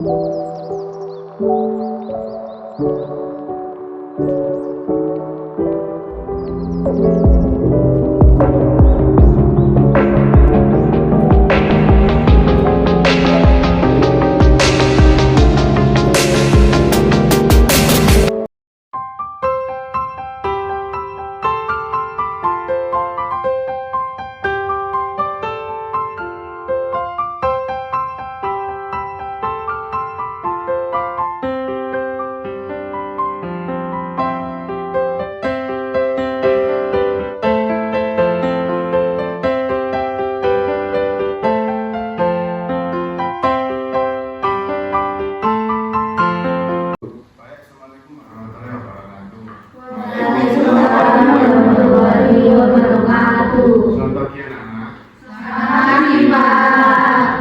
Selamat pagi anak-anak. Pagi, Pak.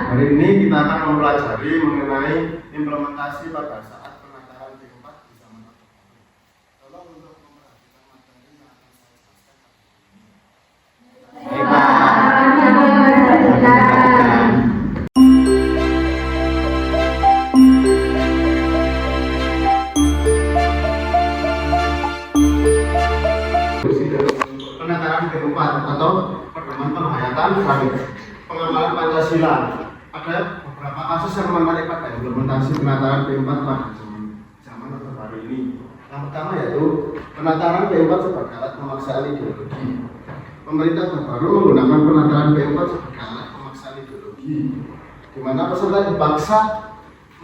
Hari ini kita akan mempelajari mengenai implementasi pada saat penataran P4 di zaman Orde Baru. Tolong untuk memperhatikan materi yang akan saya jelaskan. Penataran P4 atau pedoman penghayatan pengamalan Pancasila. Ada beberapa kasus yang menarik pada implementasi penataran P4 pada zaman Orde Baru ini. Yang pertama yaitu penataran P4 sebagai alat pemaksaan ideologi. Pemerintah terbaru menggunakan penataran P4 sebagai alat pemaksaan ideologi, di mana peserta dipaksa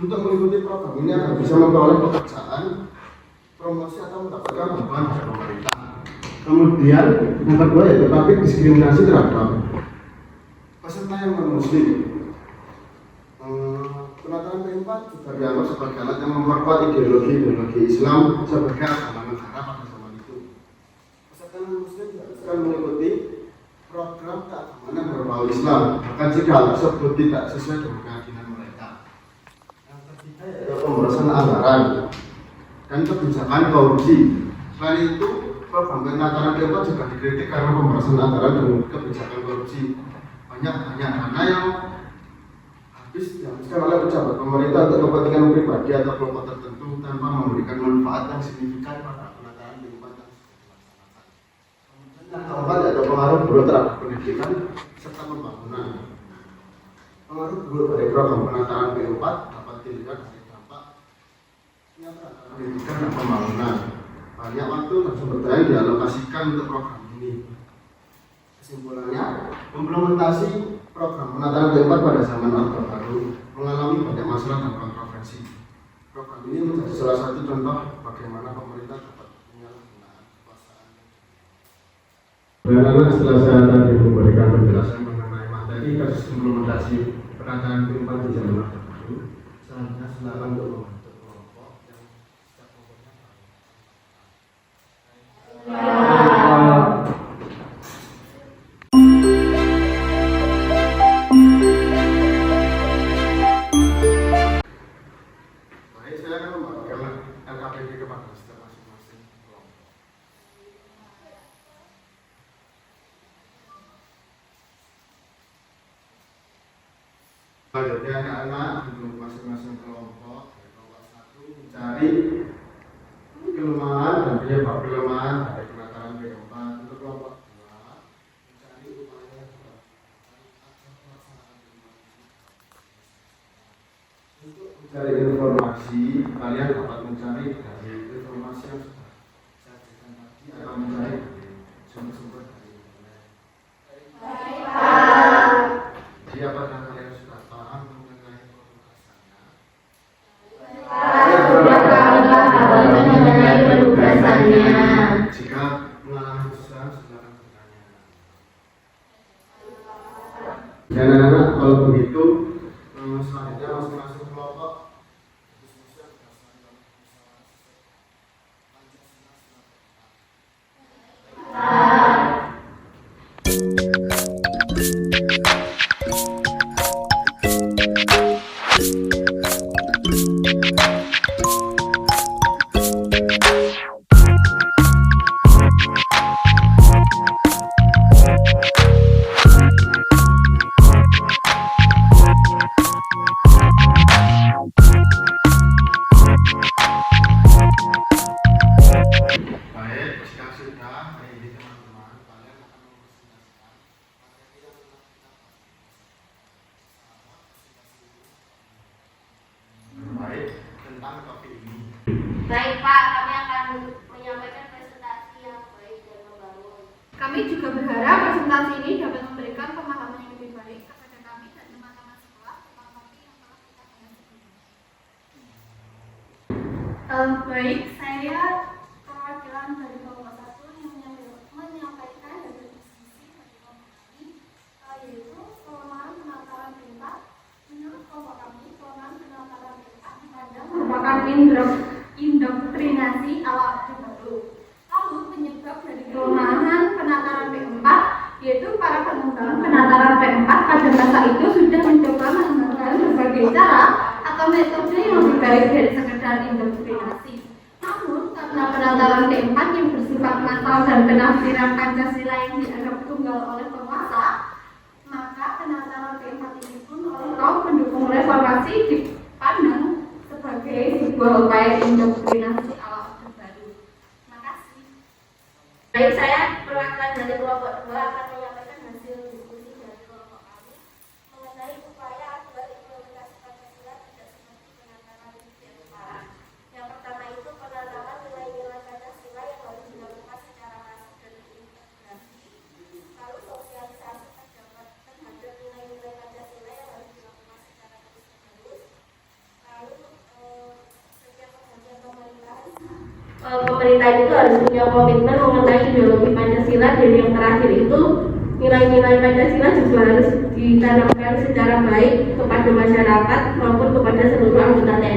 untuk mengikuti program ini agar bisa memperoleh pekerjaan, promosi atau mendapatkan bantuan dari pemerintah. Kemudian yang kedua yaitu topik diskriminasi terhadap peserta yang non-muslim. Penataran P4 juga dianggap sebagai alat yang memperkuat ideologi Islam sebagai agama negara pada zaman itu. Peserta non-muslim tidak bisa mengikuti program keagamaan yang berbau Islam, bahkan jika hal tersebut tidak sesuai dengan keyakinan mereka. Yang ketiga yaitu pemborosan anggaran dan kebijakan korupsi. Selain itu, program penataran P4 juga dikritik karena pemborosan anggaran dan kebijakan korupsi. Banyak dana yang habis dihabiskan oleh pejabat pemerintah untuk kepentingan pribadi atau kelompok tertentu tanpa memberikan manfaat yang signifikan pada penataran P4 yang sudah dilaksanakan. Kemudian yang keempat yaitu pengaruh buruk terhadap pendidikan serta pembangunan. Pengaruh buruk dari program penataran P4 dapat dilihat dari dampak terhadap pendidikan dan pembangunan. Banyak waktu dan sumber daya dialokasikan untuk program ini. Kesimpulannya, implementasi program penataran P4 pada zaman Orde Baru mengalami banyak masalah dan kontroversi. Program ini menjadi salah satu contoh bagaimana pemerintah dapat menyalahgunakan kekuasaan. Anak-anak, setelah saya tadi memberikan penjelasan mengenai materi kasus implementasi penataran P4 di zaman Orde Baru, selanjutnya silakan untuk membentuk kelompok yang setiap kelompoknya saya akan membagikan LKPD kepada setiap masing-masing kelompok. Selanjutnya anak-anak untuk masing-masing kelompok, kelompok 1 mencari kelemahan dan penyebab kelemahan dari penataran P4. Untuk kelompok 2 mencari upaya agar pelaksanaan untuk mencari informasi, kalian dapat mencari dari informasi yang sudah saya berikan tadi atau mencari dari sumber-sumber dari internet. Jadi apakah kalian sudah paham mengenai penugasannya? Jika mengalami kesusahan, silakan bertanya. Dan anak-anak, kalau begitu selanjutnya masing-masing kelompok diskusi berdasarkan Pancasila. tentang topik ini. Baik Pak, kami akan menyampaikan presentasi yang baik dan membangun. Kami juga berharap presentasi ini dapat memberikan pemahaman yang lebih baik kepada kami dan teman-teman sekolah tentang topik yang telah kita bahas ini. Baik, saya perwakilan dari kelompok 1 yang menyampaikan dan berdiskusi pada kelompok kami, yaitu kelemahan penataran perintah. Menurut kelompok kami, kelemahan penataran perintah dipandang merupakan indoktrinasi ala Orde Baru. Lalu penyebab dari kelemahan penataran P4 yaitu para pengembang penataran P4 pada masa itu sudah mencoba mengembangkan berbagai cara atau metode yang lebih baik dari sekedar indoktrinasi. Namun karena penataran P4 yang bersifat massal dan penafsiran Pancasila yang dianggap tunggal oleh penguasa, maka penataran P4 ini pun oleh kaum pendukung reformasi dipandang sebagai sebuah upaya indoktrinasi ala Orde Baru. Terima kasih. Baik, saya perwakilan dari kelompok 2 akan menyampaikan hasil diskusi dari kelompok kami mengenai upaya agar implementasi Pancasila tidak seperti penataran P4. Yang pertama itu penanaman nilai-nilai Pancasila yang harus dilakukan secara masif dan terintegrasi. Lalu sosialisasi terhadap nilai-nilai Pancasila yang harus dilakukan secara terus-menerus. Lalu setiap pergantian pemerintah itu harus punya komitmen mengenai ideologi Pancasila, dan yang terakhir itu nilai-nilai Pancasila juga harus ditanamkan secara baik kepada masyarakat maupun kepada seluruh anggota TNI.